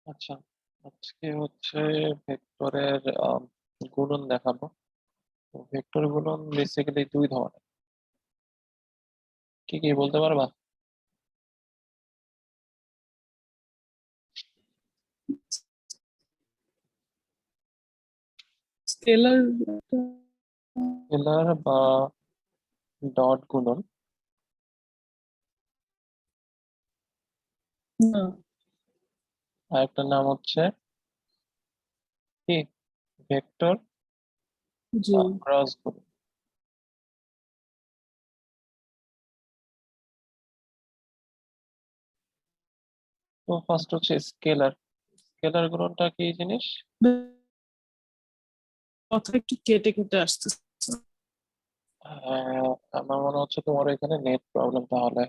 আচ্ছা, আজকে হচ্ছে ভেক্টরের গুণন দেখাবো। তো ভেক্টর গুণন বেসিক্যালি দুই ধরনের। কি কি বলতে পারবা? স্কেলার স্কেলার বা ডট গুণন। না। আর একটা নাম হচ্ছে কি ভেক্টর জি। বা ক্রস গুণন। তো ফার্স্ট হচ্ছে স্কেলার। স্কেলার গুণনটা কি জিনিস? কথা একটু কেটে কেটে আসতেছে। আমার মনে হচ্ছে তোমার এখানে নেট প্রবলেম। তাহলে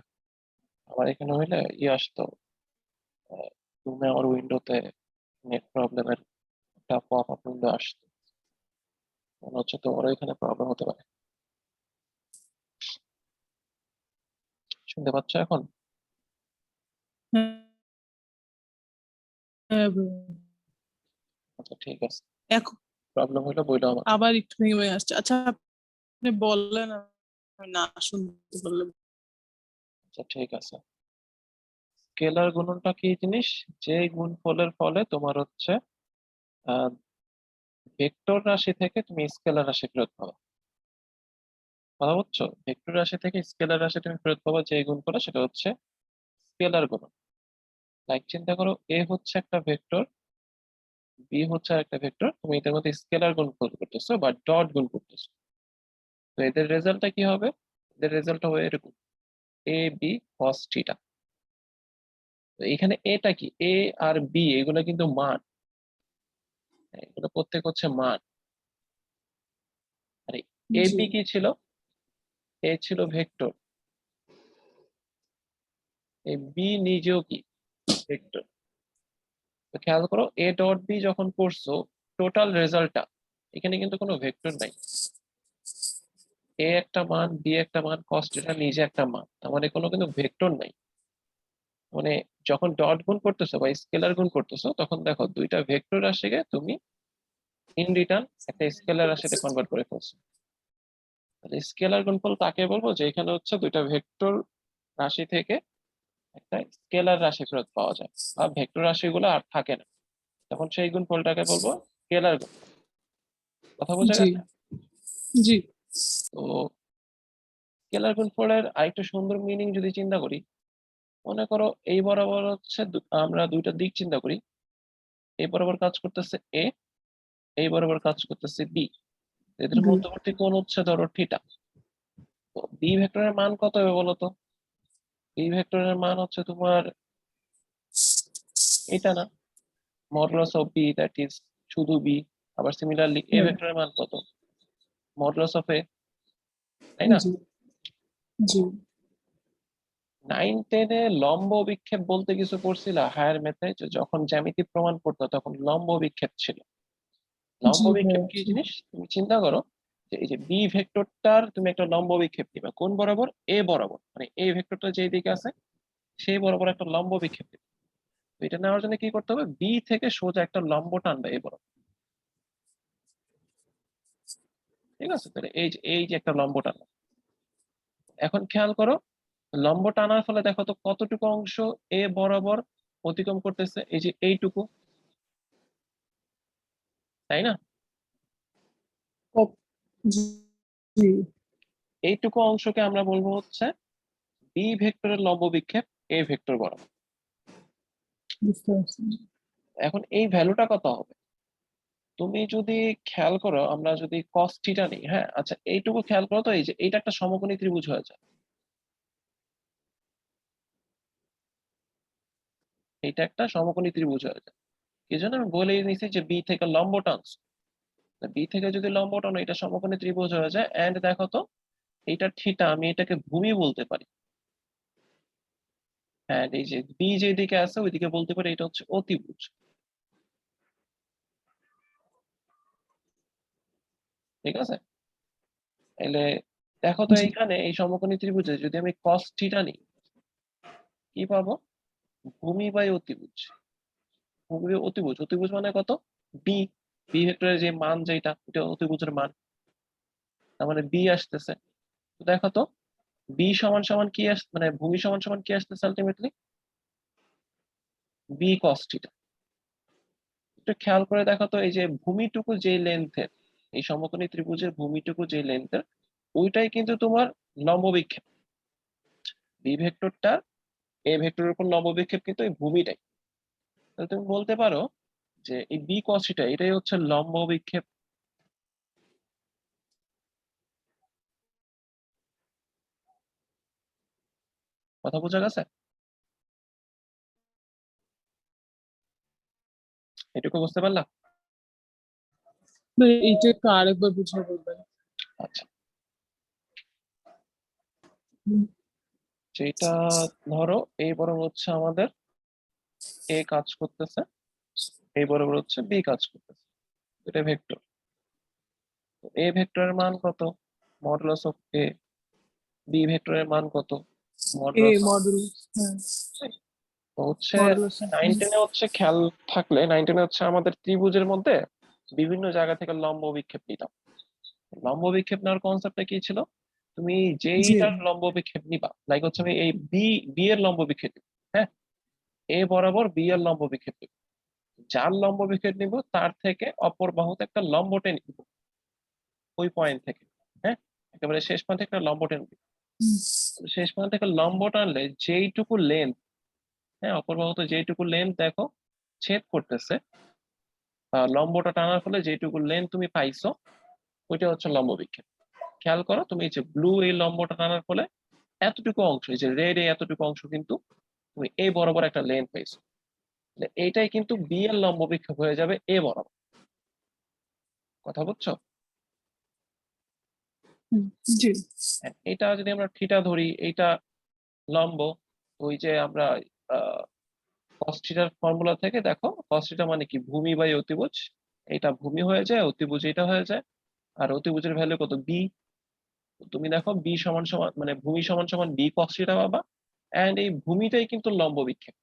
আমার এখানে হইলে আসতো, তুমি আমার উইন্ডোতে নেট প্রবলেমের একটা পপ আপ উইন্ডো আসতো। মনে হচ্ছে তোমার এখানে প্রবলেম হতে পারে। শুনতে পাচ্ছ এখন? হ্যাঁ, হ্যাঁ, আচ্ছা ঠিক আছে, এখন প্রবলেম হইলে বইলো আমাকে। আবার একটু ভেঙে ভেঙে আসছে। আচ্ছা, আপনি বললেন, আমি না শুনতে পারলাম। আচ্ছা ঠিক আছে। স্কেলার গুণনটা কি জিনিস? যে গুণফলের ফলে তোমার হচ্ছে আহ ভেক্টর রাশি থেকে তুমি স্কেলার রাশি ফেরত পাবা। কথা বুঝছো? ভেক্টর রাশি থেকে স্কেলার রাশি তুমি ফেরত পাবা যে গুণফলে, সেটা হচ্ছে স্কেলার গুণন। লাইক চিন্তা করো, এ হচ্ছে একটা ভেক্টর, বি হচ্ছে একটা ভেক্টর, তুমি এদের মধ্যে স্কেলার গুণফল করতেছো বা ডট গুণ করতেছো। তো এদের রেজাল্টটা কি হবে? এদের রেজাল্ট হবে এরকম: এ বি কস থিটা। তো এখানে এটা কি, এ আর বি এগুলো কিন্তু মান, এগুলো প্রত্যেক হচ্ছে মান। আর এ জি। বি কি ছিল? এ ছিল ভেক্টর, এই বি নিজেও কি ভেক্টর। তো খেয়াল করো, এ ডট বি যখন করছো, টোটাল রেজাল্টটা এখানে কিন্তু কোনো ভেক্টর নাই। এ একটা মান, বি একটা মান, কস এটা নিজে একটা মান, তার মানে কোনো কিন্তু ভেক্টর নাই। মানে যখন ডট গুণ করতেছো বা স্কেলার গুণ করতেছো, তখন দেখো দুইটা ভেক্টর রাশিকে তুমি ইন রিটার্ন একটা স্কেলার রাশিতে কনভার্ট করে ফেলছো। তাহলে স্কেলার গুণফল তাকে বলবো যে এখানে হচ্ছে দুইটা ভেক্টর রাশি থেকে একটা স্কেলার রাশি ফেরত পাওয়া যায়, বা ভেক্টর রাশিগুলো আর থাকে না, তখন সেই গুণফলটাকে বলবো স্কেলার গুণ। কথা বোঝা জি। গেছে? জি। তো স্কেলার গুণফলের আরেকটু সুন্দর মিনিং যদি চিন্তা করি, মনে করো এই বরাবর হচ্ছে আমরা দুইটা দিক চিন্তা করি। এই বরাবর কাজ করতেছে এ, এই বরাবর কাজ করতেছে বি। এদের বি। মধ্যবর্তী কোণ হচ্ছে ধরো থিটা। তো বি ভেক্টরের মান কত হবে বলো তো? বি ভেক্টরের মান হচ্ছে তোমার এটা না, modulus of b, that is শুধু বি। আবার সিমিলারলি এ হ্যাঁ। ভেক্টরের মান কত? মডুলাস অফ এ, তাই না? জি। তো জি। 9-10-এ লম্ব বিক্ষেপ বলতে কিছু পড়ছিল হায়ার ম্যাথে, যে যখন জ্যামিতি প্রমাণ করতো তখন লম্ব বিক্ষেপ ছিল। লম্ব জি বিক্ষেপ ভাইয়া, কি জি। জিনিস তুমি চিন্তা করো, যে এই যে বি ভেক্টরটার তুমি একটা লম্ব বিক্ষেপ দিবা কোন বরাবর? এ বরাবর, মানে এই ভেক্টরটা যেই দিকে আছে সেই বরাবর একটা লম্ব বিক্ষেপ দিবে। তো এটা নেওয়ার জন্য কি করতে হবে? বি থেকে সোজা একটা লম্ব টানবে এ বরাবর। ঠিক আছে, তাহলে এই যে একটা লম্ব টানা। এখন খেয়াল করো, লম্ব টানার ফলে দেখো তো কতটুকু অংশ এ বরাবর অতিক্রম করতেছে, এই যে এইটুকু, তাই না? ও- জি। জি। এইটুকু অংশকে আমরা বলবো হচ্ছে বি ভেক্টরের লম্ব বিক্ষেপ এ ভেক্টর বরাবর। বুঝতে পারছি। এখন এই ভ্যালুটা কত হবে? তুমি যদি খেয়াল করো, আমরা যদি কস থিটা নিই, হ্যাঁ আচ্ছা এইটুকু খেয়াল করো তো, এই যে এইটা একটা সমকোণী ত্রিভুজ হয়ে যায়। এটা একটা সমকোণী ত্রিভুজ হয়ে যায়। এই জন্য আমি বলেই নিছি যে বি থেকে লম্ব টানছো। বি থেকে যদি লম্ব টানো, এটা সমকোণী ত্রিভুজ হয়ে যায়। এন্ড দেখো তো, এইটা থিটা, আমি এটাকে ভূমি বলতে পারি। হ্যাঁ, এই যে বি যেদিকে আছে ওইদিকে বলতে পারি এটা হচ্ছে অতিভুজ। ঠিক আছে, তাহলে দেখো তো জি। এইখানে এই সমকোণী ত্রিভুজে যদি আমি কস থিটা নিই, কি পাবো? ভূমি বাই অতিভুজ। ভূমি অতিভুজ, অতিভুজ মানে কত? বি, বি ভেক্টরের যে মান যেটা, এটা অতিভুজের মান, তার মানে বি আসতেছে। তো দেখো তো বি সমান সমান কি মানে ভূমি সমান সমান কি আসতেছে আলটিমেটলি? B cos theta. একটু খেয়াল করে দেখো তো, এই যে ভূমিটুকু যে লেন্থের, এই সমকোণী ত্রিভুজের ভূমিটুকু যে লেন্থের, ওইটাই কিন্তু তোমার লম্ব বিক্ষেপ। বি ভেক্টরটা এ ভেক্টরের উপর লম্ব বিক্ষেপ কিন্তু এই ভূমিটাই। তাহলে তুমি বলতে পারো যে এই বি কস থিটা এটাই হচ্ছে লম্ব বিক্ষেপ। কথা বোঝা গেছে? এটুকু বুঝতে পারলা? ভাই এইটা একটু আরেকবার বুঝিয়ে বলবেন। আচ্ছা, হুম, যেটা ধরো এই বরাবর হচ্ছে আমাদের এ কাজ করতেছে, এই বরাবর হচ্ছে বি কাজ করতেছে, এটা ভেক্টর। এ ভেক্টরের মান কত? Modulus of A. বি ভেক্টরের মান কত? এ মডুলাস অফ। মডুলাস, হ্যাঁ হচ্ছে মডুলাস। 9-10 হচ্ছে খেয়াল থাকলে 9-10 হচ্ছে আমাদের ত্রিভুজের মধ্যে বিভিন্ন জায়গা থেকে লম্ব বিক্ষেপ নিতাম। লম্ব বিক্ষেপ নেওয়ার কনসেপ্টটা কি ছিল? তুমি জি যেইটার লম্ব বিক্ষেপ নিবা, লাইক হচ্ছে আমি এই বি, বি এর লম্ব বিক্ষেপ নিব, হ্যাঁ, এ বরাবর বি এর লম্ব বিক্ষেপ নিব। যার লম্ব বিক্ষেপ নিব তার থেকে অপর বাহুতে একটা লম্ব টেনে নিব ওই পয়েন্ট থেকে, হ্যাঁ, একেবারে শেষ পয়েন্ট থেকে একটা লম্ব টেনে নিব। হুম, শেষ পয়েন্ট থেকে লম্ব টানলে যেইটুকু লেন্থ, হ্যাঁ, অপর বাহুতে যেইটুকু লেন্থ দেখো ছেদ করতেছে, লম্বটা টানার ফলে যেটুকু লেন্থ তুমি পাইছো ওইটা হচ্ছে লম্ব বিক্ষেপ। খেয়াল করো তুমি, এই যে ব্লু এই লম্বটা টানার ফলে এতটুকু অংশ, এই যে রেড এই এতটুকু অংশ কিন্তু তুমি এই বরাবর একটা লেন্থ পাইছো। তাহলে এইটাই কিন্তু বি এর লম্ব বিক্ষেপ হয়ে যাবে এ বরাবর। কথা বুঝছো? হুম, জি হ্যাঁ, এটা যদি আমরা থিটা ধরি, এইটা লম্ব। ওই যে আমরা কস থিটার ফর্মুলা থেকে দেখো, কস থিটা মানে কি? ভূমি বাই অতিভুজ। এটা ভূমি হয়ে যায়, অতিভুজ এটা হয়ে যায়। আর অতিভুজের ভ্যালু কত? বি। তুমি দেখো বি সমান সমান মানে ভূমি সমান সমান বি কস থিটা পাবা। এন্ড এই ভূমিটাই কিন্তু লম্ব বিক্ষেপ।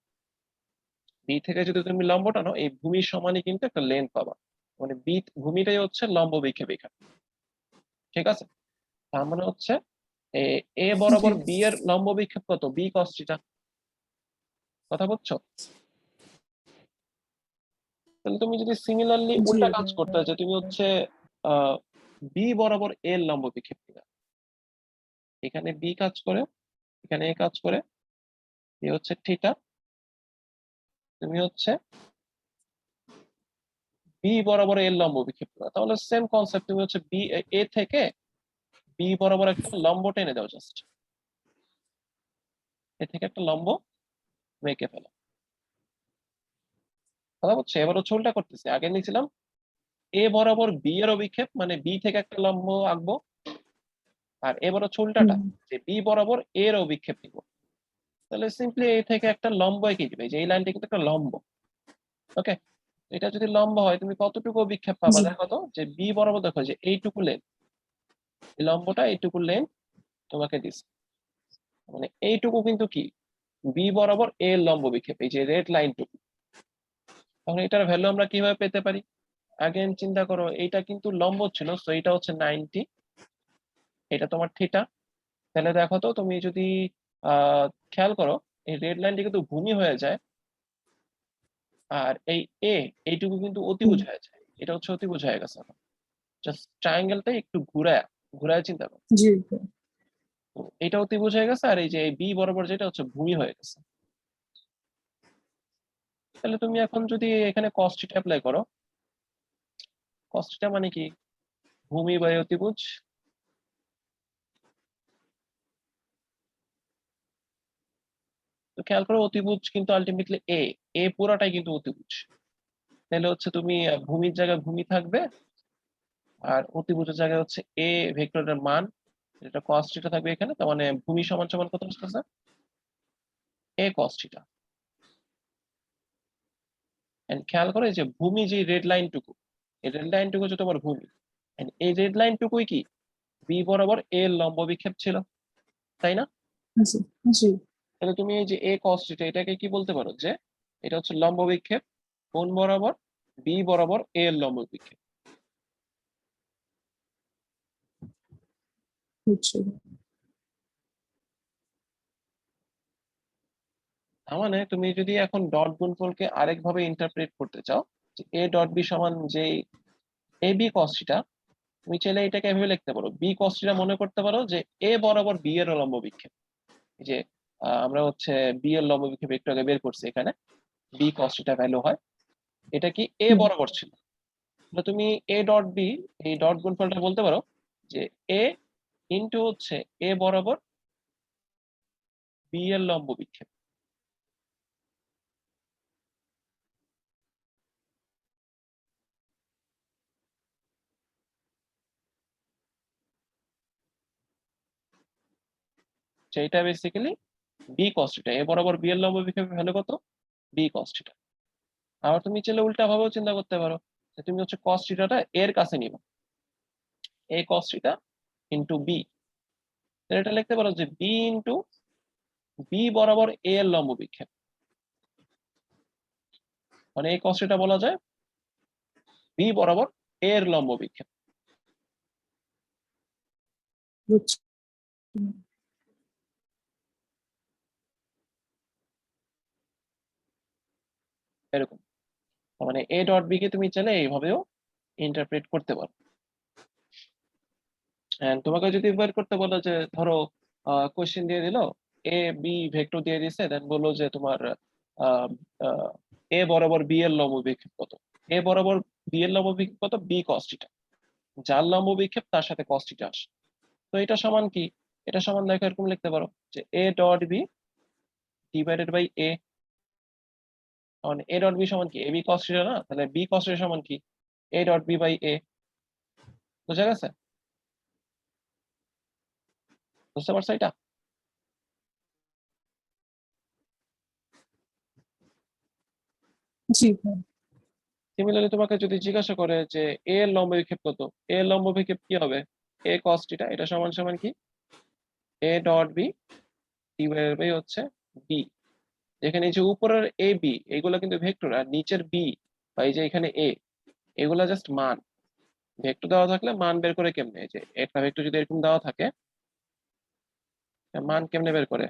বি থেকে যদি তুমি লম্ব টানো, এই ভূমির সমানই কিন্তু একটা লেন্থ পাবা। মানে বি ভূমিটাই হচ্ছে লম্ব বিক্ষেপ এখানে। ঠিক আছে? তার মানে হচ্ছে এ এ জি বরাবর বি এর লম্ব বিক্ষেপ কত? B cos theta. কথা বুঝছো? তাহলে তুমি যদি সিমিলারলি জি উল্টা কাজ করতে, যে তুমি হচ্ছে আহ বি বরাবর এর লম্ব বিক্ষেপ নিবা, এখানে বি কাজ করে, এখানে এ কাজ করে, এ হচ্ছে থিটা, তুমি হচ্ছে বি বরাবর এর লম্ব বিক্ষেপ নিবা, তাহলে সেম কনসেপ্ট, তুমি হচ্ছে বি এ থেকে বি বরাবর একটা লম্ব টেনে দাও, জাস্ট এ থেকে একটা লম্ব মেকে ফেলো। কথা হচ্ছে এবার হচ্ছে উল্টা করতেছি, আগে নিয়েছিলাম এ বরাবর বি এর অভিক্ষেপ, মানে বি থেকে একটা লম্ব আঁকবো। আর এবার হচ্ছে উল্টাটা, হুম, যে বি বরাবর এর অভিক্ষেপ নিব। তাহলে সিম্পলি এ থেকে একটা লম্ব এঁকে দিবে, যে এই লাইনটা কিন্তু একটা লম্ব। ওকে, এটা যদি লম্ব হয় তুমি কতটুকু অভিক্ষেপ পাবা? জি দেখো তো, যে বি বরাবর দেখো যে এইটুকু লেন্থ, এই লম্বটা এইটুকু লেন্থ তোমাকে দিচ্ছে, মানে এইটুকু কিন্তু কি? বি বরাবর এর লম্ব বিক্ষেপ, এই যে রেড লাইনটুকু। তখন এটার ভ্যালু আমরা কিভাবে পেতে পারি? আগেন চিন্তা করো, এইটা কিন্তু লম্ব ছিল, তো এটা হচ্ছে 90, এটা তোমার থিটা। তাহলে দেখো তো তুমি যদি আহ খেয়াল করো, এই রেড লাইনটি কিন্তু ভূমি হয়ে যায়, আর এই এ এইটুকু কিন্তু হুম, অতিভুজ হয়ে যায়, এটা হচ্ছে অতিভুজ হয়ে গেছে। জাস্ট ট্রায়াঙ্গেলটাই একটু ঘুরায় ঘুরায় চিন্তা করো, জি তো এটা অতিভুজ হয়ে গেছে, আর এই যে বি বরাবর যেটা হচ্ছে ভূমি হয়ে গেছে। তাহলে তুমি এখন যদি এখানে কস থিটা অ্যাপ্লাই করো, কস থিটা মানে কি? ভূমি বাই অতিভুজ। তো খেয়াল করো, অতিভুজ কিন্তু আলটিমেটলি এ, এ পুরাটাই কিন্তু অতিভুজ। তাহলে হচ্ছে তুমি ভূমির জায়গায় ভূমি থাকবে, আর অতিভুজের জায়গায় হচ্ছে এ ভেক্টরের মান, এটা কস থিটা থাকবে এখানে। তার মানে ভূমি সমান সমান কত আসতেছে? এ কস থিটা। এন্ড খেয়াল করো, এই যে ভূমি যে রেড লাইনটুকু, এই রেড লাইনটুকু হচ্ছে তোমার ভূমি। And এই রেড লাইনটুকুই কি? বি বরাবর এর লম্ব বিক্ষেপ ছিল, তাই না? জি জি তাহলে তুমি এই যে এ কস থিটা, এটাকে কি বলতে পারো? যে এটা হচ্ছে লম্ব বিক্ষেপ কোন বরাবর? বি বরাবর এ এর লম্ব বিক্ষেপ। বুঝছি। তার মানে তুমি যদি এখন ডট গুণফলকে আরেকভাবে ইন্টারপ্রেট করতে চাও, যে এ ডট বি সমান যে এ বি কস থিটা, তুমি চাইলে এটাকে এভাবে লিখতে পারো, বি কস থিটা মনে করতে পারো যে এ বরাবর বি এর লম্ব বিক্ষেপ। এই যে আমরা হচ্ছে বি এর লম্ব বিক্ষেপ একটু আগে বের করছি, এখানে বি কস থিটা ভ্যালু হয়, এটা কি এ হুম, বরাবর ছিল। তাহলে তুমি এ ডট বি, এই ডট গুণফলটা বলতে পারো যে এ ইন্টু হচ্ছে এ বরাবর বি এর লম্ব বিক্ষেপ। সেইটা basically b cos theta, a বরাবর বি এর লম্ব বিক্ষেপের ভ্যালু কত? B cos theta. আবার তুমি চাইলে উল্টা ভাবেও চিন্তা করতে পারো, যে তুমি হচ্ছে কস থিটাটা এর কাছে নিবা, এ কস থিটা ইন্টু বি। এটা লিখতে পারো যে বি ইন্টু বি বরাবর এ এর লম্ব বিক্ষেপ, মানে এই কস থিটা বলা যায় বি বরাবর এ এর লম্ব বিক্ষেপ। বুঝছি। এরকম, তার মানে এ ডট বি কে তুমি চাইলে এইভাবেও ইন্টারপ্রেট করতে পারো। And তোমাকে যদি বের করতে বলো যে ধরো কোশ্চেন দিয়ে দিল, এ বি ভেক্টর দিয়ে দিছে, দেন বললো যে তোমার এ বরাবর বি এর লম্ব বিক্ষেপ কত। এ বরাবর বি এর লম্ব বিক্ষেপ কত? B cos theta. যার লম্ব বিক্ষেপ তার সাথে কস থিটা আসে। তো এটা সমান কি? এটা সমান দেখো এরকম লিখতে পারো যে A dot B divided by A. মানে এ ডট বি সমান কি? এ বি কস থিটা না, তাহলে বি কস থিটা সমান কি? এ ডট বি বাই এ। বুঝা গেছে? বুঝতে পারছো এটা? জি ভাই। সিমিলারলি তোমাকে যদি জিজ্ঞাসা করে যে এ এর লম্ব বিক্ষেপ কত, এ এর লম্ব বিক্ষেপ কি হবে? এ কস থিটা, এটা সমান সমান কি? A dot B divided by হচ্ছে বি। যেখানে এই যে উপরের এ বি এগুলো কিন্তু ভেক্টর, আর নিচের বি বা এই যে এখানে এ, এগুলা জাস্ট মান। ভেক্টর দেওয়া থাকলে মান বের করে কেমনে? এই যে একটা ভেক্টর যদি এরকম দেওয়া থাকে, মান কেমনে বের করে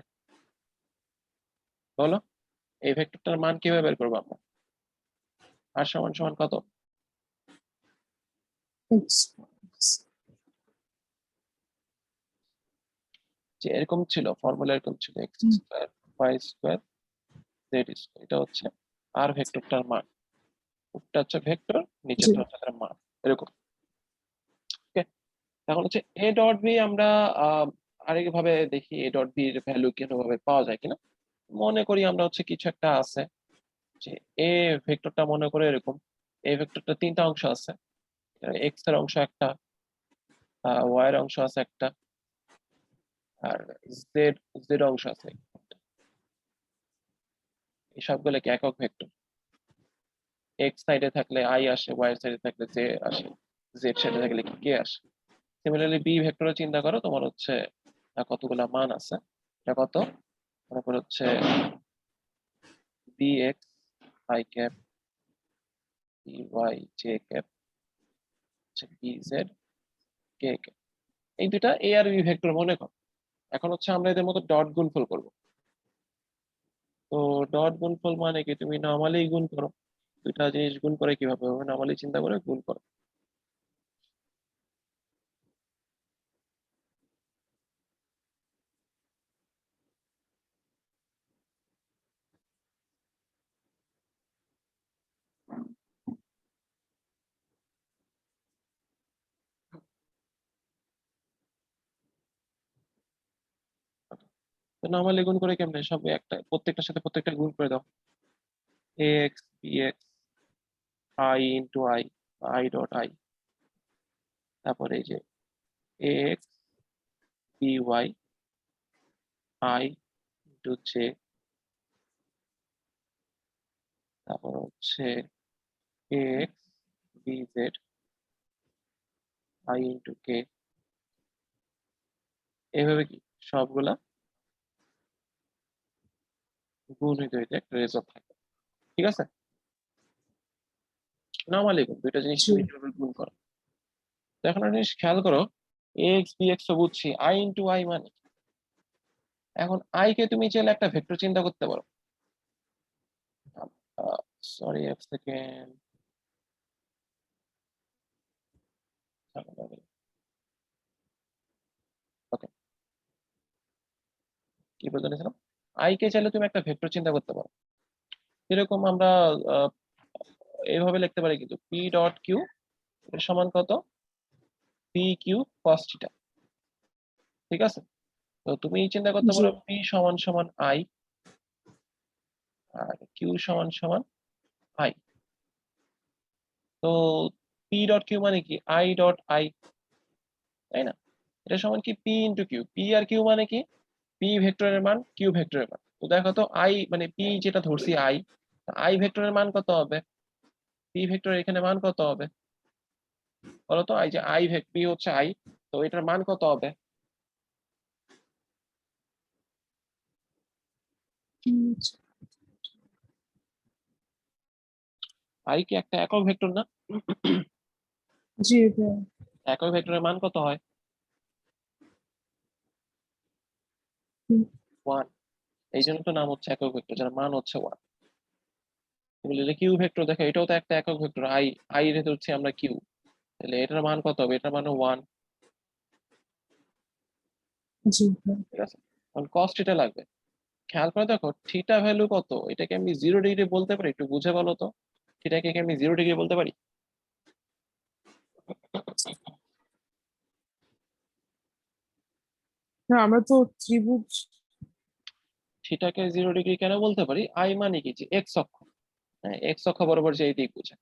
বলো? এই ভেক্টরটার মান কিভাবে বের করবো আমরা? আর সমান সমান কত? যে এরকম ছিল ফর্মুলা, এরকম ছিল x square y square z square, এটা হচ্ছে আর ভেক্টরটার মান। উপরটা হচ্ছে ভেক্টর, জি। নিচেরটা হচ্ছে তার মান, এরকম। ওকে, এখন হচ্ছে এ ডট বি আমরা আরেক ভাবে দেখি এ ডট বি এর ভ্যালু কিভাবে পাওয়া যায় কিনা। মনে করি আমরা হচ্ছে কিছু একটা আছে, যে এ ভেক্টরটা মনে করে এরকম, এই ভেক্টরটা তিনটা অংশ আছে, এক্স এর অংশ একটা, ওয়াই এর অংশ আছে একটা, আর জেড জেড অংশ আছে একটা। এই সবগুলো কি একক ভেক্টর? এক্স সাইডে থাকলে আই আসে, ওয়াই সাইডে থাকলে জে আসে, জেড সাইডে থাকলে কি কে আসে। সিমিলারলি বি ভেক্টরে চিন্তা করো, তোমার হচ্ছে কতগুলা মান আছে। এটা কত? মনে করো হচ্ছে b x i cap, b Y j cap, b Z k cap. এই দুটা এ আর বি ভেক্টর মনে করো। এখন হচ্ছে আমরা এদের মতো ডট গুণফল করব। তো ডট গুণফল মানে কি? তুমি নর্মালি গুণ করো, দুইটা জিনিস গুণ করে কিভাবে হবে, নর্মালি চিন্তা করে গুণ করো। তো নর্মালি গুণ করে কেমনে? সব একটা প্রত্যেকটার সাথে প্রত্যেকটা গুণ করে দাও। A x B x I into I, I dot I, তারপরে এই যে A x B Y I into J, তারপর হচ্ছে A x B Z I into K. এইভাবে কি সবগুলা গুণ হইতে হইতে একটা রেজাল্ট থাকে। ঠিক আছে? নরমালি গুণ, দুইটা জিনিস জি তুমি কিভাবে গুণ করো। তো এখন একটা জিনিস খেয়াল করো, এক্স বি এক্স তো বুঝছি, আই ইন্টু আই মানে কি? এখন আই কে তুমি চাইলে একটা ভেক্টর চিন্তা করতে পারো। সরি, এক সেকেন্ড। ওকে, কি বলতে চাইছিলাম, আই কে চাইলে তুমি একটা ভেক্টর চিন্তা করতে পারো। এরকম আমরা আহ, এইভাবে লিখতে পারি কিন্তু পি ডট কিউ এর সমান কত, পি কিউ কস থিটা। ঠিক আছে, তো তুমি চিন্তা করতে জি পারো পি সমান সমান আই আর কিউ সমান সমান আই। তো পি ডট কিউ মানে কি, আই ডট আই, তাই না? এটা সমান কি P into Q, P R Q মানে কি, পি ভেক্টরের মান কিউ ভেক্টরের মান। তো দেখো তো আই মানে পি যেটা ধরছি আই, আই ভেক্টরের মান কত হবে, পি ভেক্টরের এখানে মান কত হবে বলতো, এই যে আই পি হচ্ছে আই, তো এটার মান কত হবে? আই কি একটা একক ভেক্টর না? জি ভাইয়া। একক ভেক্টরের মান কত হয়? হুম, 1। এই জন্য তো নাম হচ্ছে একক ভেক্টর, যার মান হচ্ছে 1। তুমি যদি কিউ ভেক্টর দেখো, এটাও তো একটা একক ভেক্টর, আই, আই রে ধরছি আমরা কিউ, তাহলে এটার মান কত হবে, এটার মান 1। জি ভাইয়া। ঠিক আছে, এখন কস থিটা লাগবে। খেয়াল করে দেখো থিটা ভ্যালু কত, এটাকে আমি 0 ডিগ্রি বলতে পারি? একটু বুঝে বলো তো, থিটাকে কি আমি 0 ডিগ্রি বলতে পারি? না, আমরা তো ত্রিভুজ। থিটাকে 0 ডিগ্রি কেন বলতে পারি, আই মানে কি, যে এক্স অক্ষ, হ্যাঁ এক্স অক্ষ বরাবর যে এই দিক বোঝায়।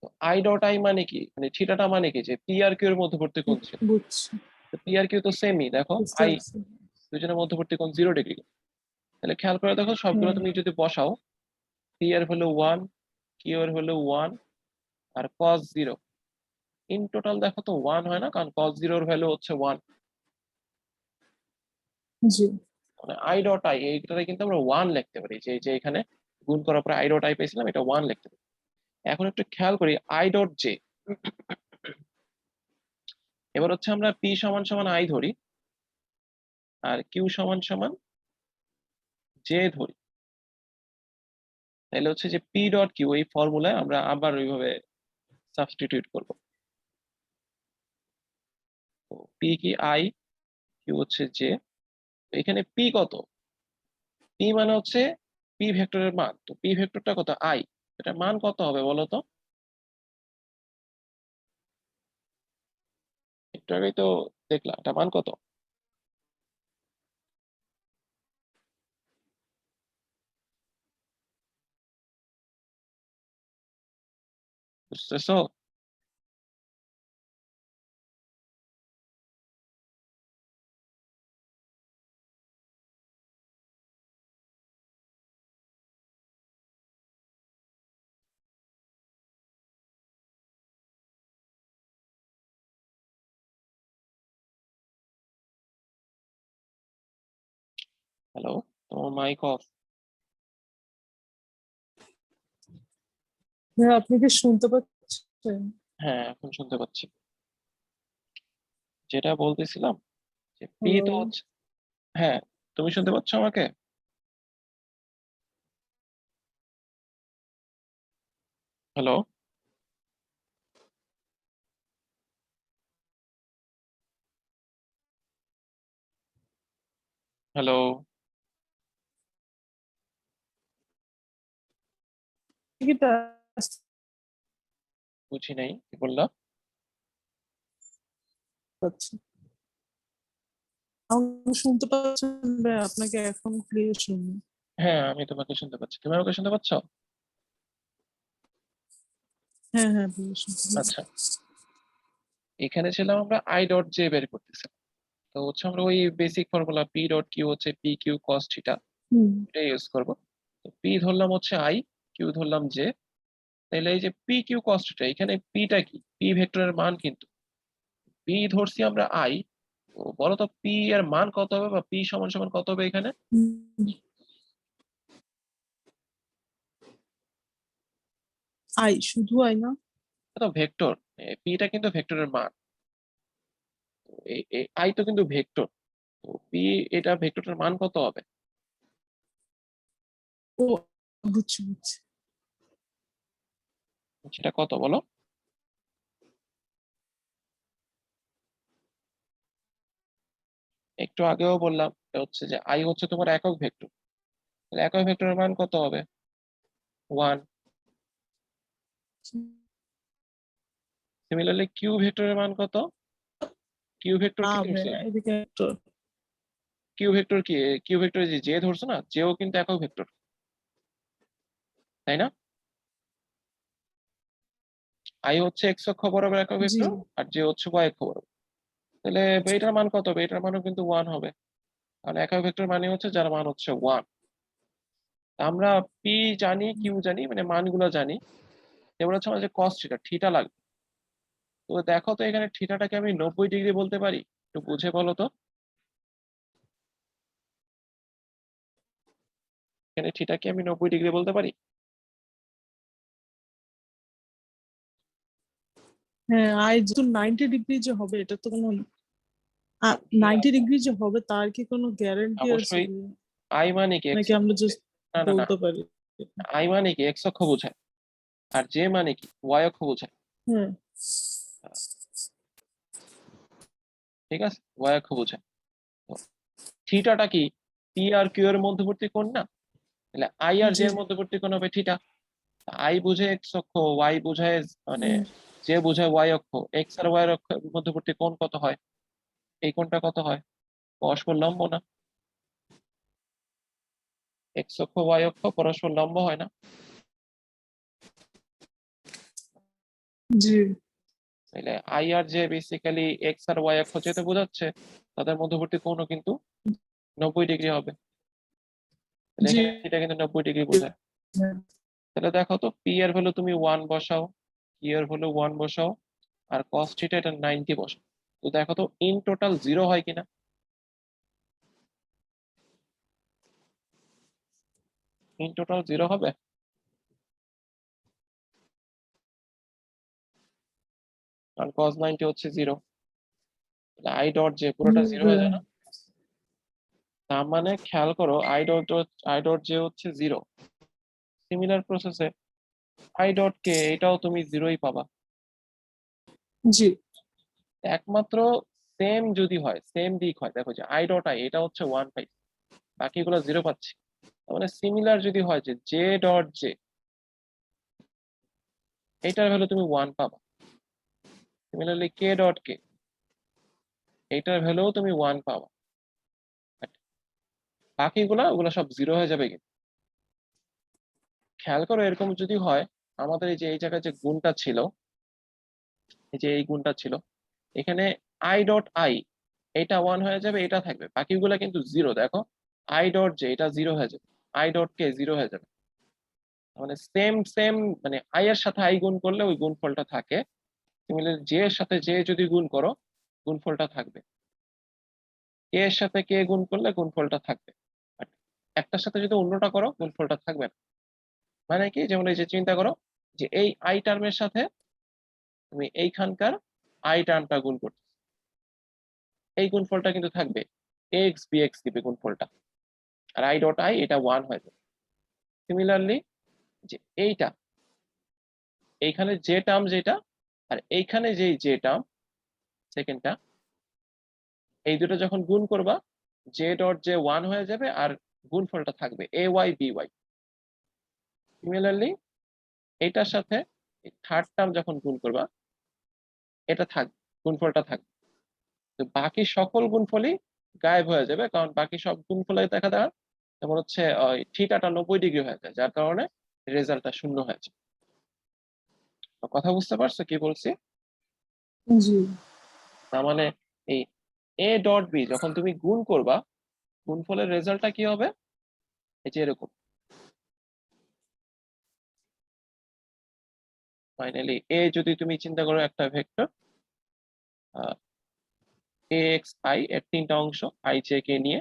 তো আই ডট আই মানে কি, মানে থিটাটা মানে কি, যে পি আর কিউ এর মধ্যবর্তী কোণ ছিল। বুঝছি, তো পি আর কিউ তো সেমই, দেখো বুঝতে আই, পারছি। দুজনের মধ্যবর্তী কোণ 0 ডিগ্রি। তাহলে খেয়াল করে দেখো সবগুলো হ্যাঁ। তুমি যদি বসাও, পি এর হলো 1, কিউ এর হলো 1, আর কস 0, ইন টোটাল দেখো তো 1 হয় না, কারণ কস 0 এর ভ্যালু হচ্ছে 1। জি মানে আই ডট আই এইটারে কিন্তু আমরা 1 লিখতে পারি, যে যে এখানে গুণ করার পরে আই ডট আই পেয়েছিলাম, এটা 1 লিখতে পারি। এখন একটু খেয়াল করি আই ডট জে। এবার হচ্ছে আমরা পি সমান সমান আই ধরি আর কিউ সমান সমান জে ধরি, তাহলে হচ্ছে যে পি ডট কিউ এই ফর্মুলায় আমরা আবার ওইভাবে সাবস্টিটিউট করব। তো পি কি আই, কিউ হচ্ছে জে, এখানে পি কত, পি মানে হচ্ছে পি ভেক্টরের মান, তো পি ভেক্টরটা কত আই, এটা মান কত হবে বলো তো? একটু আগেই তো দেখলাম এটা মান কত, বুঝতেছো? হ্যালো, তোমার মাইক অফ। ভাইয়া, আপনি কি শুনতে পাচ্ছেন? হ্যাঁ এখন শুনতে পাচ্ছি। যেটা বলতেছিলাম যে পি হ্যালো। তো হচ্ছে, হ্যাঁ তুমি শুনতে পাচ্ছ আমাকে? হ্যালো, হ্যালো, টিকিটটা বুঝি নাই কি বললা। পাচ্ছি। আমাকে শুনতে পাচ্ছেন ভাইয়া? আপনাকে এখন ক্লিয়ার শুনি। হ্যাঁ আমি তোমাকে শুনতে পাচ্ছি, তুমি আমাকে শুনতে পাচ্ছ? হ্যাঁ হ্যাঁ ভাইয়া, শুনতে আচ্ছা, পাচ্ছি। এখানে ছিলাম আমরা আই ডট জে বের করতেছি। তো হচ্ছে আমরা ওই basic formula p dot q হচ্ছে পি কিউ কস থিটা, হুম। এটা ইউজ করবো। তো পি ধরলাম হচ্ছে আই, কিউ ধরলাম জে, তাহলে এই যে পি কিউ কস থিটা, এখানে পিটা কি, পি ভেক্টরের মান কিন্তু, পি ধরছি আমরা আই, তো বলো তো পি এর মান কত হবে, বা পি সমান সমান কত হবে এখানে? হুম। আই, শুধু আই না? তো ভেক্টর, পিটা কিন্তু ভেক্টরের মান। আই তো কিন্তু ভেক্টর, তো পি এটা ভেক্টরের মান কত হবে? ও বুঝছি বুঝছি। সেটা কত বলো? একটু আগেও বললাম, এটা হচ্ছে যে আই হচ্ছে তোমার একক ভেক্টর, তাহলে একক ভেক্টরের মান কত হবে? 1। সিমিলারলি কিউ ভেক্টরের মান কত? কিউ ভেক্টর কি হবে ধরছো? এদিকে তো। কিউ ভেক্টর কি, কিউ ভেক্টর যে জে ধরছো না, জেও কিন্তু একক ভেক্টর, তাই না? আই হচ্ছে এক্স অক্ষ বরাবর একক জি ভেক্টর, আর জে হচ্ছে ওয়াই অক্ষ বরাবর। তাহলে এটার মান কত হবে? এটার মানও কিন্তু 1 হবে, কারণ একক ভেক্টর মানে হচ্ছে যার মান হচ্ছে 1। আমরা পি জানি, কিউ জানি, মানে মানগুলো জানি। এবার হচ্ছে আমাদের কস থিটা, থিটা লাগবে। তো দেখো তো এখানে থিটাটাকে আমি 90 ডিগ্রি বলতে পারি? একটু বুঝে বলো তো, এখানে থিটাকে আমি 90 ডিগ্রি বলতে পারি? হ্যাঁ, আই যেহেতু 90 ডিগ্রি যে হবে এটা তো কোনো হ্যাঁ, 90 ডিগ্রি যে হবে তার কি কোনো গ্যারান্টি আছে? অবশ্যই। আই মানে কি এক্স নাকি অক্ষ আমরা বোঝায়। জাস্ট না না না, বলতে পারি? আই মানে কি এক্স অক্ষ বোঝায়, আর জে মানে কি ওয়াই অক্ষ বোঝায়। হ্যাঁ ঠিক আছে, ওয়াই অক্ষ বোঝায়। তো থিটাটা কি পি আর কিউ এর মধ্যবর্তী কোণ না? তাহলে আই আর জে জি এর মধ্যবর্তী কোণ হবে থিটা। আই বোঝায় এক্স অক্ষ, ওয়াই বোঝায় মানে হুম, জে বোঝায় ওয়াই অক্ষ। এক্স আর ওয়াই অক্ষের মধ্যবর্তী কোণ কত হয়? এই কোণটা কত হয়? পরস্পর লম্ব না? এক্স অক্ষ ওয়াই অক্ষ পরস্পর লম্ব হয় না? জি তাহলে আই আর জে বেসিক্যালি এক্স আর ওয়াই অক্ষ যেহেতু বোঝাচ্ছে, তাদের মধ্যবর্তী কোণও কিন্তু 90 ডিগ্রি হবে। তাহলে জি এখানে থিটা কিন্তু 90 ডিগ্রি বোঝায়। হ্যাঁ, তাহলে দেখো তো পি এর ভ্যালু তুমি 1 বসাও, কিউ এর ভ্যালু 1 বসাও, আর কস থিটা এটা 90 বসাও। তো দেখো তো ইন টোটাল 0 হয় কিনা? ইন টোটাল 0 হবে, কারণ কস 90 হচ্ছে 0। তাহলে আই ডট জে পুরোটা 0 হয়ে যায় না? তার মানে খেয়াল করো আই ডট জে হচ্ছে 0। সিমিলার প্রসেসে আই ডট কে এটাও তুমি 0ই পাবা। জি একমাত্র সেম যদি হয়, সেম দিক হয়, দেখো যে আই ডট আই এটা হচ্ছে 1 পাই, বাকিগুলো 0 পাচ্ছি। তার মানে সিমিলার যদি হয় যে জে ডট জে, এটার ভ্যালু তুমি 1 পাবা। সিমিলারলি কে ডট কে, এটার ভ্যালুও তুমি 1 পাবা। But বাকিগুলা ওগুলো সব 0 হয়ে যাবে। কিন্তু খেয়াল করো এরকম যদি হয়, আমাদের এই যে এই জায়গায় যে গুণটা ছিল, এই যে এই গুণটা ছিল, এখানে আই ডট আই এটা 1 হয়ে যাবে, এটা থাকবে, বাকিগুলা কিন্তু 0। দেখো আই ডট জে এটা 0 হয়ে যাবে, আই ডট কে 0 হয়ে যাবে। মানে সেম সেম, মানে আই এর সাথে আই গুণ করলে ওই গুণফলটা থাকে। সিমিলারলি জে এর সাথে জে যদি গুণ করো, গুণফলটা থাকবে। কে এর সাথে কে গুণ করলে গুণফলটা থাকবে, বাট একটার সাথে যদি অন্যটা করো গুণফলটা থাকবে না। মানে কি, যেমন এই যে চিন্তা করো যে এই আই টার্মের সাথে তুমি এইখানকার আই টার্মটা গুণ করছো, এই গুণফলটা কিন্তু থাকবে, এক্স বি এক্স দিবে গুণফলটা, আর আই ডট আই এটা 1 হয়ে যাবে। সিমিলারলি যে এইটা, এইখানে যে টার্ম যেটা, আর এইখানে যেই যে টার্ম সেকেন্ডটা, এই দুটো যখন গুণ করবা, জে ডট জে 1 হয়ে যাবে, আর গুণফলটা থাকবে এ ওয়াই বি ওয়াই। সিমিলারলি এইটার সাথে থার্ড টার্ম যখন গুণ করবা, এটা থাকবে, গুণফলটা থাকবে। তো বাকি সকল গুণফলই গায়েব হয়ে যাবে, কারণ বাকি সব গুণফলে দেখা দেয় যেমন হচ্ছে থিটাটা 90 ডিগ্রি হয়ে যায়, যার কারণে রেজাল্টটা শূন্য হয়ে যায়। তো কথা বুঝতে পারছো কি বলছি? জি তার মানে এই এ ডট বি যখন তুমি গুণ করবা, গুণফলের রেজাল্টটা কি হবে? এই যে এরকম, ফাইনালি এ যদি তুমি চিন্তা করো একটা ভেক্টর, এ এক্স আই এর 3টা অংশ আই জে কে নিয়ে,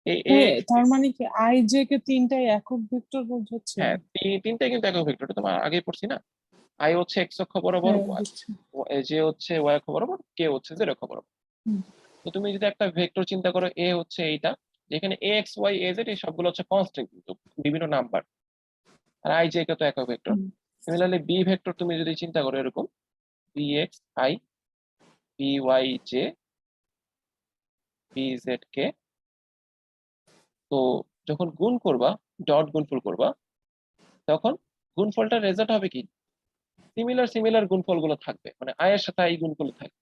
এই তার মানে কি আই জে কে তিনটাই একক ভেক্টর বোঝাচ্ছে? হ্যাঁ, তিনটাই কিন্তু একক ভেক্টর, তোমার আগে পড়ছি না। আই হচ্ছে এক্স অক্ষ বরাবর, হ্যাঁ বুঝছি। জে হচ্ছে ওয়াই অক্ষ বরাবর, কে হচ্ছে জেড অক্ষ বরাবর। হুম, তো তুমি যদি একটা ভেক্টর চিন্তা করো, এ হচ্ছে এইটা, যেখানে A X Y A Z এই সবগুলো হচ্ছে কনস্ট্যান্ট, কিন্তু বিভিন্ন নাম্বার। আর আই জে কে তো একক vector. Hmm, similarly B vector তুমি যদি চিন্তা করো এরকম, B x I, B Y J, B Z K. তো যখন গুণ করবা, ডট গুণফল করবা, তখন গুণফলটার রেজাল্ট হবে কি, সিমিলার সিমিলার গুণফল গুলো থাকবে, মানে আই এর সাথে আই গুণফল থাকবে,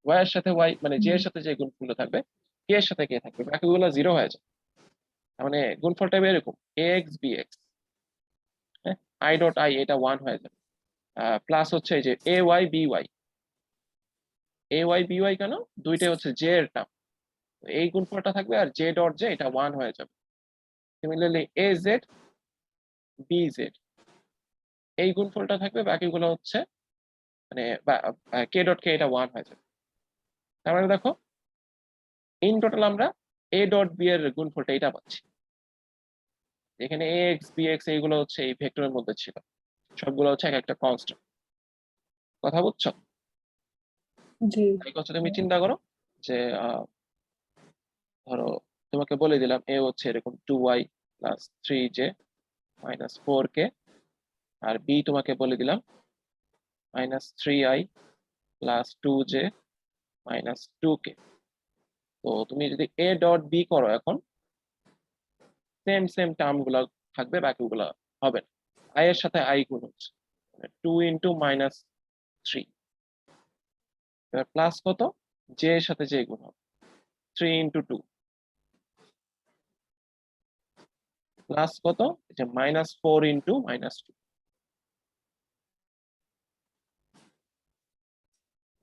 ওয়াই এর সাথে ওয়াই মানে জে হুম, এর সাথে যে গুণফল থাকবে, কে এর সাথে কে থাকবে, বাকিগুলো জিরো হয়ে যায়। তার মানে গুণফলটা হবে এরকম, এ এক্স বি এক্স, হ্যাঁ, আই ডট আই এটা ওয়ান হয়ে যাবে। প্লাস হচ্ছে এই যে a y b y, a y b y কেন, দুইটাই হচ্ছে জে এর টার্ম, এই গুণফলটা থাকবে, আর জে ডট জে এটা ওয়ান হয়ে যাবে। Similarly a z b z, এই গুণফলটা থাকবে, বাকিগুলো হচ্ছে মানে কে ডট কে এটা ওয়ান হয়ে যাবে। তার মানে দেখো, ইন টোটাল আমরা এ ডট বি এর গুণফলটা এটা পাচ্ছি। এখানে এ এক্স বি এক্স এইগুলো হচ্ছে এই ভেক্টরের মধ্যে ছিল, সবগুলো হচ্ছে এক একটা কনস্ট্যান্ট। কথা বুঝছো? জি। তাই হচ্ছে তুমি চিন্তা করো যে ধরো তোমাকে বলে দিলাম এ হচ্ছে এরকম 2y plus 3j minus 4k, আর বি তোমাকে বলে দিলাম minus 3i plus 2j minus 2k। তো তুমি যদি এ ডট বি করো এখন, সেম সেম টার্ম গুলা থাকবে, বাকিগুলা হবে না। আই এর সাথে আই গুণ হচ্ছে, 2 × -3, এবার প্লাস কত, জে এর সাথে জে গুণ হবে, 3 × 2, প্লাস কত, এটা -4 × -2,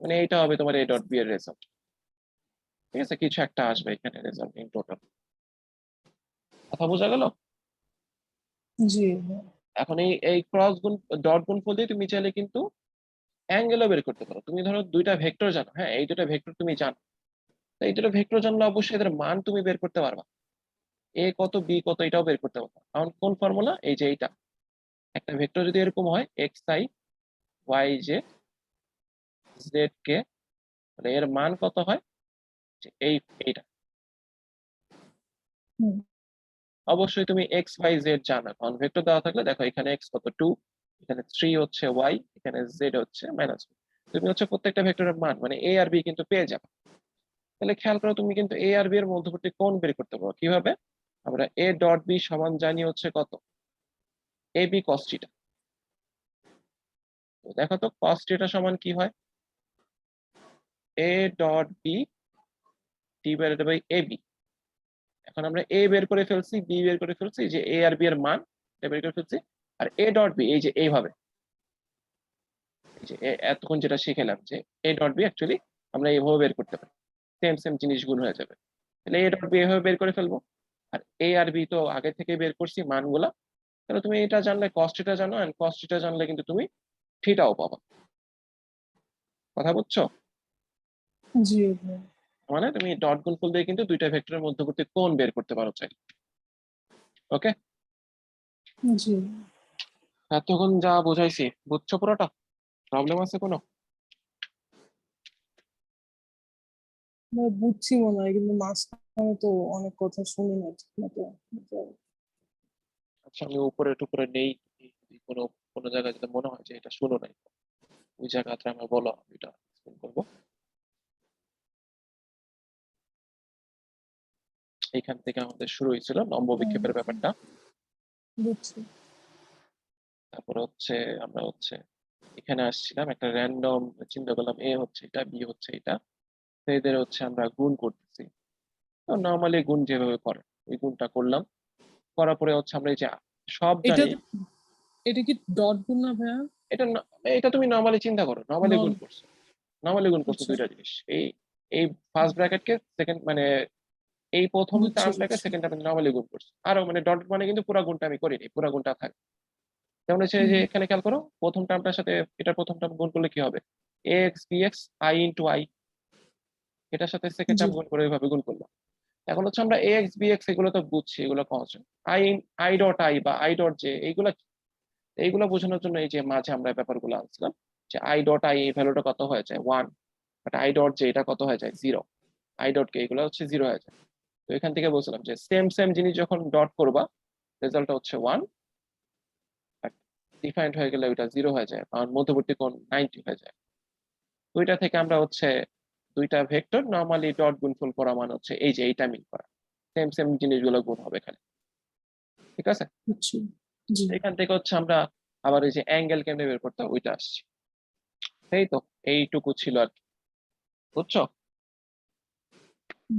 মানে এইটা হবে তোমার এ ডট বি এর রেজাল্ট। ঠিক আছে, কিছু একটা আসবে এখানে রেজাল্ট ইন টোটাল। কথা বোঝা গেল? জি। এখন এই এই ক্রস গুণ ডট গুণফল দিয়ে তুমি চাইলে কিন্তু অ্যাঙ্গেলও বের করতে পারো। তুমি ধরো দুইটা ভেক্টর জানো, হ্যাঁ, এই দুটো ভেক্টর তুমি জানো, তো এই দুটো ভেক্টর জানলে অবশ্যই এদের মান তুমি বের করতে পারবা, এ কত বি কত এটাও বের করতে পারবা। কারণ কোন ফর্মুলা, এই যে এইটা, একটা ভেক্টর যদি এরকম হয় X I Y J Z K, তাহলে এর মান কত হয়, যে এইটা। হুম, অবশ্যই তুমি এক্স ওয়াই জেড জানো, কারণ ভেক্টর দেওয়া থাকলে দেখো এখানে এক্স কত 2, এখানে 3 হচ্ছে ওয়াই, এখানে জেড হচ্ছে মাইনাস। তুমি হচ্ছে প্রত্যেকটা ভেক্টরের মান মানে এ আর বি কিন্তু পেয়ে যাবে। তাহলে খেয়াল করো, তুমি কিন্তু এ আর বি এর মধ্যবর্তী কোণ বের করতে পারো কিভাবে, আমরা এ ডট বি সমান জানি হচ্ছে কত, এ বি কস থিটা। তো দেখো তো কস থিটা সমান কি হয়, a dot B divided by a b. এখন আমরা এ বের করে ফেলছি, বি বের করে ফেলছি, যে এ আর বি এর মান এটা বের করে ফেলছি। আর এ ডট বি এই যে এইভাবে, এই যে এতক্ষণ যেটা শিখেলাম যে এ ডট বি অ্যাকচুয়ালি আমরা এইভাবে বের করতে পারি, সেম সেম জিনিস গুণ হয়ে যাবে। তাহলে এ ডট বি এভাবে বের করে ফেলবো, আর এ আর বি তো আগে থেকে বের করছি মানগুলা। তাহলে তুমি এটা জানলে কস থিটা জানো, এন্ড কস থিটা জানলে কিন্তু তুমি থিটাও পাবা। কথা বুঝছো? জি ভাই। মানে তুমি ডট গুণফল দিয়ে কিন্তু দুইটা ভেক্টরের মধ্যবর্তী কোণ বের করতে পারো চাই। ওকে, জি। এতক্ষণ যা বুঝাইছি বুঝছো পুরোটা? প্রবলেম আছে কোনো? ভাই বুঝছি মনে হয়, কিন্তু মাঝখানে তো অনেক কথা শুনি না ঠিক মতো। আচ্ছা, আমি উপরে টুকরে নেই, যদি কোনো কোনো জায়গায় যদি মনে হয় যে এটা শুনো নাই, ওই জায়গাতে আমার বলো, আমি এটা এক্সপ্লেন করবো। এইখান থেকে আমাদের শুরু হয়েছিল নম্ব হুম, বিক্ষেপের ব্যাপারটা। বুঝছি। তারপরে হচ্ছে আমরা হচ্ছে এখানে আসছিলাম, একটা র্যান্ডম চিন্তা করলাম, এ হচ্ছে এটা বি হচ্ছে এটা, তো এদের হচ্ছে আমরা গুণ করতেছি। তো নর্মালি গুণ যেভাবে করে ওই গুণটা করলাম, করার পরে হচ্ছে আমরা এই যে সব এটা জানি। এটা কি ডট গুণ না ভাইয়া? এটা এটা তুমি নর্মালি চিন্তা করো, নর্মালি নন। গুণ করছো, নর্মালি গুণ করছো আচ্ছা, দুইটা জিনিস, এই এই ফার্স্ট ব্র্যাকেটকে সেকেন্ড মানে এই প্রথম বুঝছি টার্মটাকে বুঝছি। সেকেন্ড টার্মে নর্মালি গুণ করছো, আরো মানে ডট মানে কিন্তু পুরো গুণটা আমি করিনি, পুরো গুণটা থাকে। যেমন হচ্ছে হুম, যে এখানে খেয়াল করো, প্রথম টার্মটার সাথে এটা প্রথম টার্ম গুণ করলে কি হবে, x B x I into i, এটার সাথে সেকেন্ড জি। টার্ম গুণ করে এইভাবে গুণ করলাম। এখন হচ্ছে আমরা ax bx এগুলো তো বুঝছি, এগুলো কনস্ট্যান্ট। i ডট i বা i ডট j এইগুলো বোঝানোর জন্য এই যে মাঝে আমরা ব্যাপারগুলো আনছিলাম, যে i ডট i এই ভ্যালুটা কত হয়ে যায় 1, বাট i ডট j এটা কত হয়ে যায় 0, i ডট k এগুলো হচ্ছে 0 হয়ে যায়। তো এখান থেকে বলছিলাম যে সেম সেম জিনিস যখন ডট করবা রেজাল্টটা হচ্ছে 1, বাট ডিফাইন্ড হয়ে গেলে ওইটা 0 হয়ে যায়, কারণ মধ্যবর্তী কোণ 90 হয়ে যায়। দুইটা থেকে আমরা হচ্ছে দুইটা ভেক্টর নরমালি ডট গুণফল করা মানে হচ্ছে এই যে এইটা মিল করা, সেম সেম জিনিসগুলো গুণ হবে এখানে, ঠিক আছে? বুঝছি। জি, এখান থেকে হচ্ছে আমরা আবার এই যে অ্যাঙ্গেল কেমনে বের করতে হয় ওইটা আসছি। এই তো, এইটুকু ছিল আর কি, বুঝছো?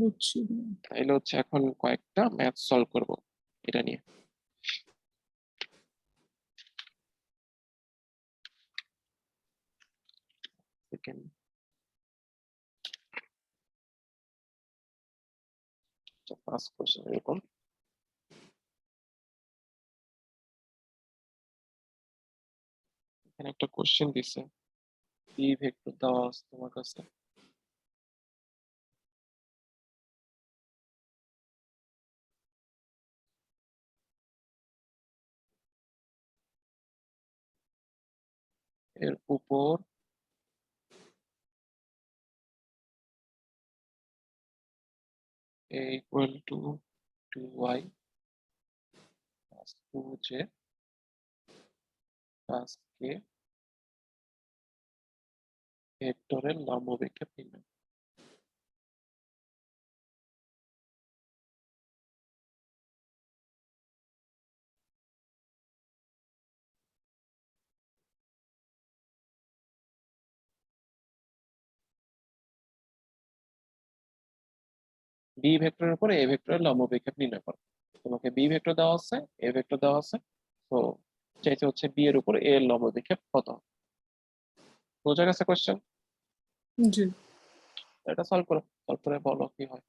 বুঝছি। তাইলে হচ্ছে এখন কয়েকটা ম্যাথ সলভ করব এটা নিয়ে। সেকেন্ড, পাঁচ কোশ্চেন এরকম। এখানে একটা কোশ্চেন দিছে, বি ভেক্টর দেওয়া আছে তোমার কাছে, এর উপর a equal to 2y plus 2j plus k ভেক্টরের লম্ব বিক্ষেপ নির্ণয়। বি ভেক্টরের উপরে এ ভেক্টরের লম্ব বিক্ষেপ নির্ণয় করো। তোমাকে বি ভেক্টর দেওয়া আছে, এ ভেক্টর দেওয়া আছে, তো চাইছে হচ্ছে বি এর উপর এ এর লম্ব বিক্ষেপ কত। বোঝা গেছে কোশ্চেন? জি। এটা সলভ করো, সলভ করে বলো কি হয়।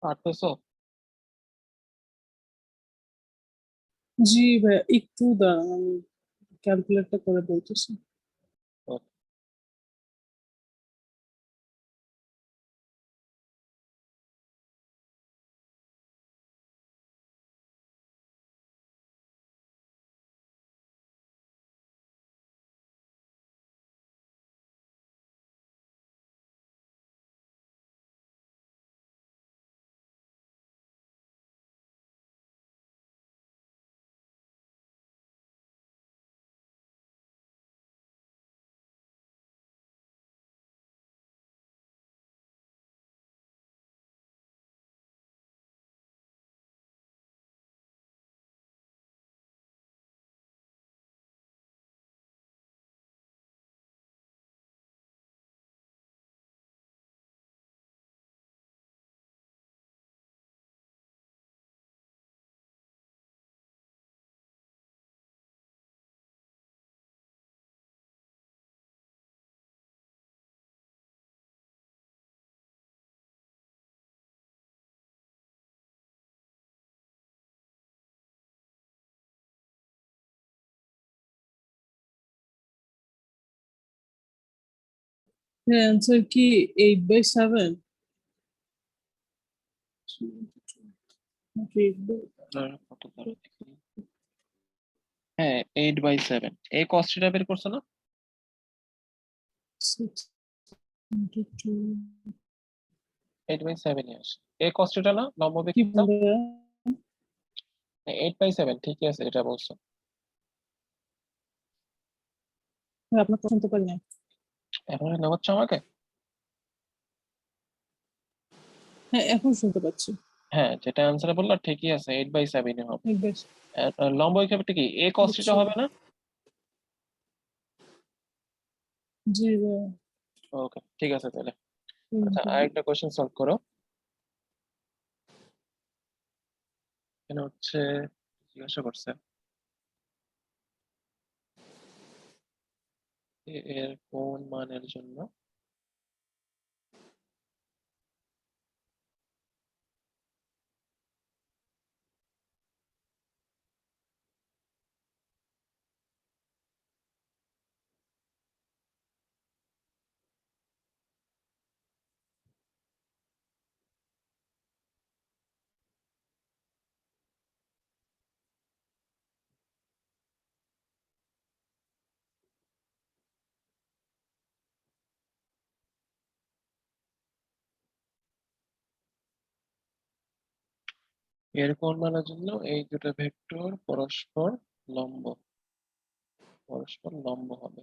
পারতেছো? জি ভাইয়া, একটু দাঁড়ান, আমি ক্যালকুলেটটা করে বলতেছি। Okay. হ্যাঁ, অ্যান্সার কি 8/7? কত দাঁড়াও দেখি। হ্যাঁ, 8/7 এই কস্টটা বের করছো না? 8/7 আসে এই কস্টটা না লম্ব কি বিকৃত। বলবে? 8/7 ঠিকই আছে, এটা বলছো। আপনার কথা শুনতে পারি না। এখন নেওয়াচ্ছ আমাকে? হ্যাঁ, এখন শুনতে পাচ্ছি। হ্যাঁ, যেটা অ্যান্সার বললা ঠিকই আছে, 8/7 হবে। 8/, লম্ব হিসাবে কি এ কস্টটা বুঝছি। হবে না? জি ভাইয়া। ওকে, ঠিক আছে তাহলে। আচ্ছা, হুম। আরেকটা কোশ্চেন সলভ করো। এখানে হচ্ছে জিজ্ঞাসা করছে এর কোন মানের জন্য এর কোন মানের জন্য এই দুটো ভেক্টর পরস্পর লম্ব হবে।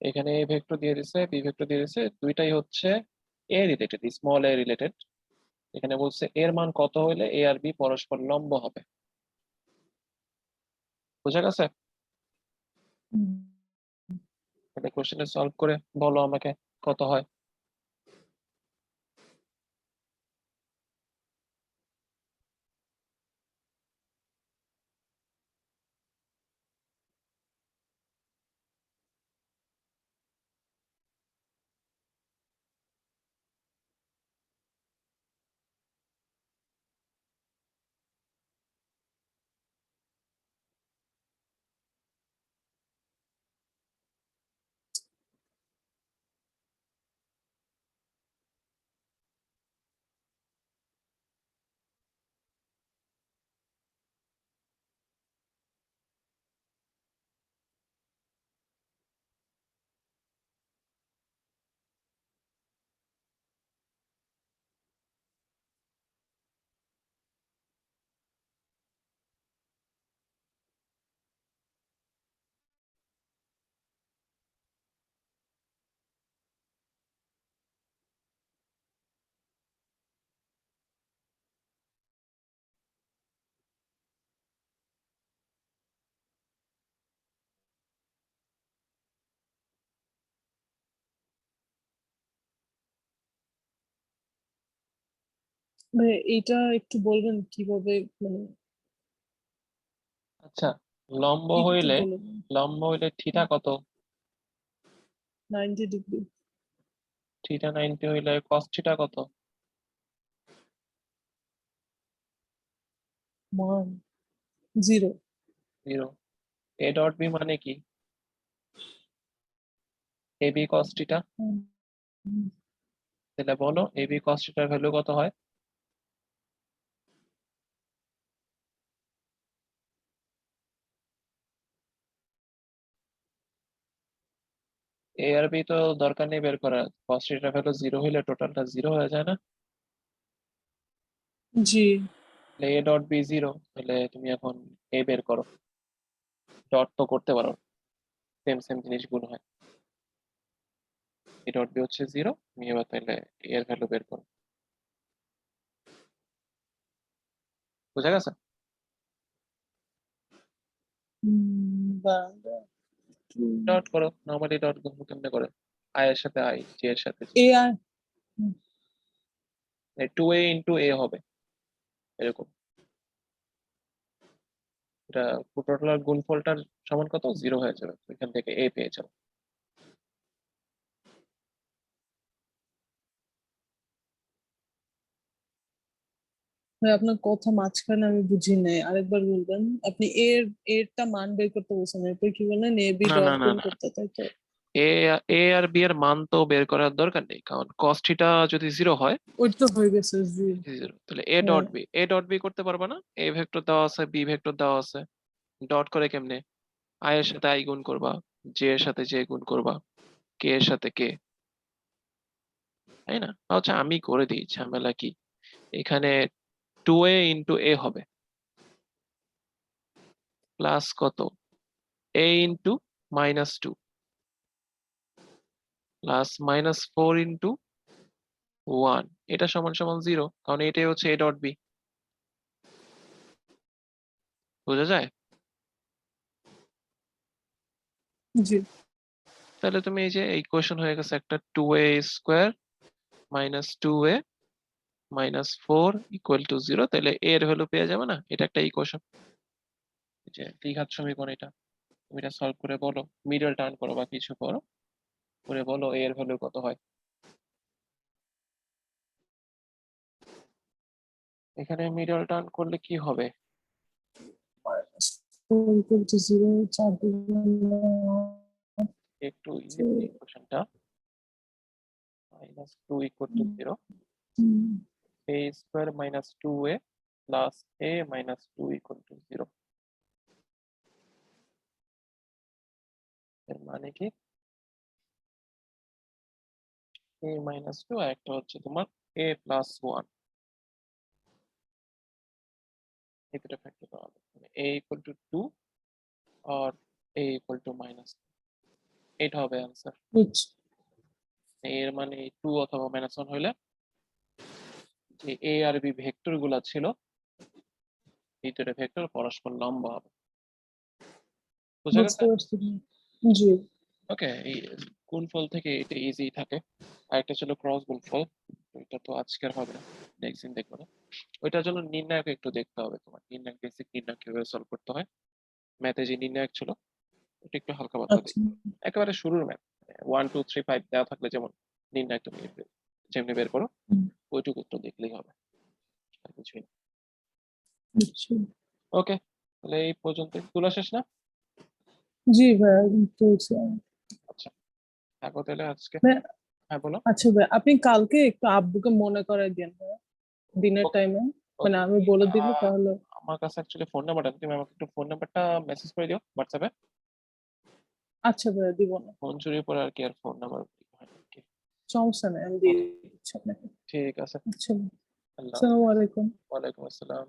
এখানে এ ভেক্টর দিয়ে দিছে, বি ভেক্টর দিয়ে দিছে, দুইটাই হচ্ছে এ রিলেটেড, স্মল এ রিলেটেড। এখানে বলছে এর মান কত হইলে এ আর বি পরস্পর লম্ব হবে। বুঝা গেছে? হুম। এটা কোশ্চেনটা সলভ করে বলো আমাকে কত হয়। ভাইয়া, এটা একটু বলবেন কিভাবে, মানে? আচ্ছা, লম্ব একটু হইলে বলে দিন। থিটা কত? 90 ডিগ্রি। থিটা 90 হইলে কস থিটা কত? 0। 0। এ ডট বি মানে কি? A B cos theta. তাহলে বলো এ বি কস থিটার ভ্যালু কত হয়? এ আর বি তো দরকার নেই বের করার, কস থিটার ভ্যালু 0 হইলে টোটালটা 0 হয়ে যায় না? জি। তাহলে এ ডট বি 0, তাহলে তুমি এখন এ বের করো। ডট তো করতে পারো, সেম সেম জিনিস গুণ হয়। এ ডট বি হচ্ছে 0, তুমি এবার তাহলে এ এর ভ্যালু বের করো। বুঝা গেছে? বারান্দা। ডট করো, নর্মালি ডট গুণ কেমনে করে? আই এর সাথে আই, জে এর সাথে এ আর 2a ইন্টু এ হবে এরকম। এটা টোটাল গুণফলটার সমান কত? 0 হয়ে যাবে, এখান থেকে এ পেয়ে যাও। ভাই, আপনার কথা মাঝখানে আমি বুঝি নাই, আরেকবার বলবেন। আপনি এরটা মান বের করতে বলছেন, এরপর কি বললেন? এ বি না না ডট না গুণ না, করতে, তাই তো? এ এ আর বি এর মান তো বের করার দরকার নেই, কারণ cos থিটা যদি 0 হয়, ওইটা তো হয়ে গেছে, জি। 0, তাহলে এ হ্যাঁ। Dot b, a dot b করতে পারবে না? এ ভেক্টর দেওয়া আছে, বি ভেক্টর দেওয়া আছে, ডট করে কেমনে? আই এর সাথে আই গুণ করবা, জে এর সাথে জে গুণ করবা, কে এর সাথে কে, তাই না? আচ্ছা আমি করে দিই, ঝামেলা কি এখানে? 2a ইন্টু এ হবে প্লাস কত? a ইন্টু -2 প্লাস -4 ইন্টু 1, এটা সমান সমান 0, কারণ এটাই হচ্ছে এ ডট বি। বোঝা যায়? জি। তাহলে তুমি এই যে ইকুয়েশন হয়ে গেছে একটা, 2a square -2a -4 equal to 0, তাহলে a এর ভ্যালু পেয়ে যাবে না? এটা একটা ইকুয়েশন, যে দ্বিঘাত সমীকরণ এটা। তুমি এটা সলভ করে বলো, মিডল টার্ন করো বা কিছু করো, করে বলো a এর ভ্যালু কত হয়। এখানে মিডল টার্ন করলে কি হবে? ইকুয়াল টু 0, 4 একটু ইজি করি ইকুয়েশনটা। -2 equal to 0, a square -2a plus a -2 equal to 0। এর মানে কি? a -2 আর একটা হচ্ছে তোমার a প্লাস 1, এই দুটো ফ্যাক্টর পাওয়া যাবে, মানে a ইকুয়াল টু 2 আর a ইকুয়াল টু -2, এটা হবে অ্যান্সার। বুঝছি। এর মানে 2 অথবা -1 হইলে যে a আর b ভেক্টর গুলা ছিল, এই দুটো ভেক্টর পরস্পর লম্ব হবে। বুঝা বুঝতে গেছে? পারছি। জি। ওকে, এই গুণফল থেকে এটা ইজি থাকে। আর একটা ছিল ক্রস গুণফল, ওইটা তো আজকের হবে না, নেক্সট দিন দেখবো না। ওইটার জন্য নির্ণায়ক একটু দেখতে হবে তোমার, নির্ণায়ক, বেসিক নির্ণায়ক কিভাবে সলভ করতে হয়। ম্যাথে যে নির্ণায়ক ছিল ওটা একটু হালকা পাতলা আচ্ছা। দেখতে হবে, একেবারে শুরুর ম্যাথ, 1 2 3 5 দেওয়া থাকলে যেমন নির্ণায়ক তুমি যেমনি বের করো, ওইটুকু একটু দেখলেই হবে, আর কিছুই না। বুঝছি। ওকে, তাহলে এই পর্যন্ত, তুলা শেষ না? জি ভাইয়া, চলছে। আচ্ছা, থাকো তাহলে আজকে। ভাইয়া, হ্যাঁ বলো। আচ্ছা ভাই, আপনি কালকে একটু আব্বুকে মনে করাই দিন ভাইয়া, দিনের ওকে টাইমে। মানে ওকে, আমি বলে দিলে তাহলে। আমার কাছে অ্যাকচুয়ালি ফোন নাম্বারটা, তুমি আমাকে একটু ফোন নাম্বারটা মেসেজ করে দিও হোয়াটসঅ্যাপে। আচ্ছা ভাইয়া, দিব না। ফোন চুরির পরে আর কি আর ফোন নাম্বার হয় না আর কি। সমস্যা নেই, আমি দিয়ে ওকে, দিচ্ছি আপনাকে। ঠিক আছে। আচ্ছা। আল্লাহ আসসালামু হাফেজ। আলাইকুম। ওয়ালাইকুম আসসালাম।